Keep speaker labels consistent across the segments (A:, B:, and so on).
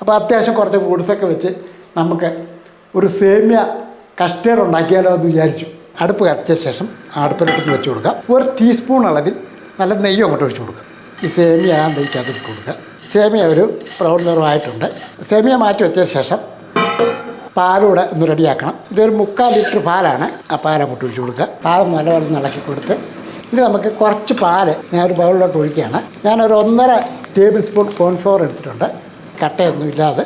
A: അപ്പോൾ അത്യാവശ്യം കുറച്ച് ഫ്രൂട്ട്സൊക്കെ വെച്ച് നമുക്ക് ഒരു സേമിയ കസ്റ്റേർഡ് ഉണ്ടാക്കിയാലോ എന്ന് വിചാരിച്ചു. അടുപ്പ് കത്തിച്ച ശേഷം അടുപ്പിലോട്ട് വെച്ച് കൊടുക്കുക. 1 ടീസ്പൂൺ അളവിൽ നല്ല നെയ്യും അങ്ങോട്ട് ഒഴിച്ച് കൊടുക്കുക. ഈ സേമിയ നെയ്ക്കകത്ത് ഇട്ട് കൊടുക്കുക. സേമിയ ഒരു ബ്രൗൺ നിറമായിട്ടുണ്ട്. സേമിയ മാറ്റി വെച്ചതിന് ശേഷം പാലൂടെ ഒന്ന് റെഡിയാക്കണം. ഇതൊരു 3/4 ലിറ്റർ പാലാണ്. ആ പാൽ അങ്ങോട്ട് ഒഴിച്ച് കൊടുക്കുക. പാൽ നല്ലപോലെ ഇളക്കി കൊടുത്ത് ഇനി നമുക്ക് കുറച്ച് പാല് ഞാനൊരു ബൗളിലോട്ട് ഒഴിക്കുകയാണ്. ഞാനൊരു 1.5 ടേബിൾ സ്പൂൺ കോൺഫ്ലവർ എടുത്തിട്ടുണ്ട്. കട്ടയൊന്നും ഇല്ലാതെ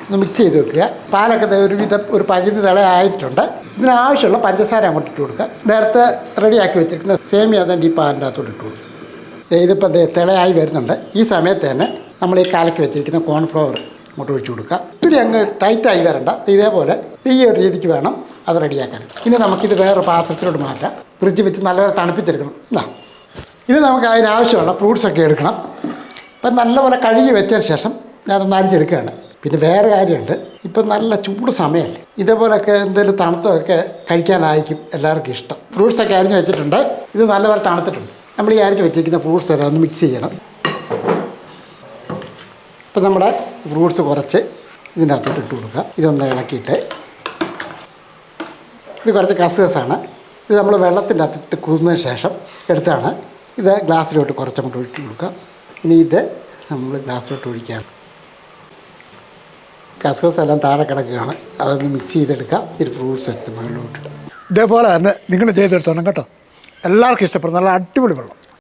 A: ഒന്ന് മിക്സ് ചെയ്ത് വെക്കുക. പാലൊക്കെ ഒരു പകുതി തിളയായിട്ടുണ്ട്. ഇതിനാവശ്യമുള്ള പഞ്ചസാര അങ്ങോട്ട് ഇട്ട് കൊടുക്കുക. നേരത്തെ റെഡിയാക്കി വെച്ചിരിക്കുന്ന സേമിയ അതുകൊണ്ട് ഈ പാലിൻ്റെ അകത്തോട്ട് ഇട്ട് കൊടുക്കുക. ഇതിപ്പോൾ തിളയായി വരുന്നുണ്ട്. ഈ സമയത്ത് തന്നെ നമ്മൾ ഈ കലക്കി വെച്ചിരിക്കുന്ന കോൺഫ്ലവർ അങ്ങോട്ട് ഒഴിച്ച് കൊടുക്കുക. ഇത്തിരി അങ്ങ് ടൈറ്റായി വരണ്ട. ഇതേപോലെ ഈ ഒരു രീതിക്ക് വേണം അത് റെഡിയാക്കാൻ. ഇനി നമുക്കിത് വേറെ പാത്രത്തിലോട്ട് മാറ്റാം. ഫ്രിഡ്ജ് വെച്ച് നല്ലപോലെ തണുപ്പിച്ചെടുക്കണം. ഇത് നമുക്ക് അതിനാവശ്യമുള്ള ഫ്രൂട്ട്സൊക്കെ എടുക്കണം. ഇപ്പം നല്ലപോലെ കഴുകി വെച്ചതിന് ശേഷം ഞാനൊന്ന് അരിഞ്ഞെടുക്കുകയാണ്. പിന്നെ വേറെ കാര്യമുണ്ട്, ഇപ്പം നല്ല ചൂട് സമയമല്ലേ, ഇതേപോലെയൊക്കെ എന്തെങ്കിലും തണുത്തൊക്കെ കഴിക്കാനായിരിക്കും എല്ലാവർക്കും ഇഷ്ടം. ഫ്രൂട്ട്സൊക്കെ അരിഞ്ഞ് വെച്ചിട്ടുണ്ട്. ഇത് നല്ലപോലെ തണുത്തിട്ടുണ്ട്. നമ്മൾ ഈ അരിഞ്ഞ് വെച്ചിരിക്കുന്ന ഫ്രൂട്ട്സ് എല്ലാം ഒന്ന് മിക്സ് ചെയ്യണം. ഇപ്പം നമ്മുടെ ഫ്രൂട്ട്സ് കുറച്ച് ഇതിൻ്റെ അകത്തോട്ട് ഇട്ട് കൊടുക്കുക. ഇതൊന്ന് ഇളക്കിയിട്ട് ഇത് കുറച്ച് കസ്കസാണ്. ഇത് നമ്മൾ വെള്ളത്തിൻ്റെ അകത്തിട്ട് കുതിർന്നതിന് ശേഷം എടുത്താണ്. ഇത് ഗ്ലാസ്സിലോട്ട് കുറച്ചങ്ങോട്ട് ഒഴിച്ച് കൊടുക്കുക. ഇനി ഇത് നമ്മൾ ഗ്ലാസ്സിലോട്ട് ഒഴിക്കുകയാണ്. കസ്കസ് എല്ലാം താഴെ കിടക്കുകയാണ്. അതൊന്ന് മിക്സ് ചെയ്തെടുക്കാം. ഒരു ഫ്രൂട്ട്സ് എടുത്ത് മുകളിലോട്ടിട്ട് ഇതേപോലെ തന്നെ നിങ്ങൾ ചെയ്തെടുത്തോണം കേട്ടോ. എല്ലാവർക്കും ഇഷ്ടപ്പെടും. നല്ല അടിപൊളി വെള്ളം.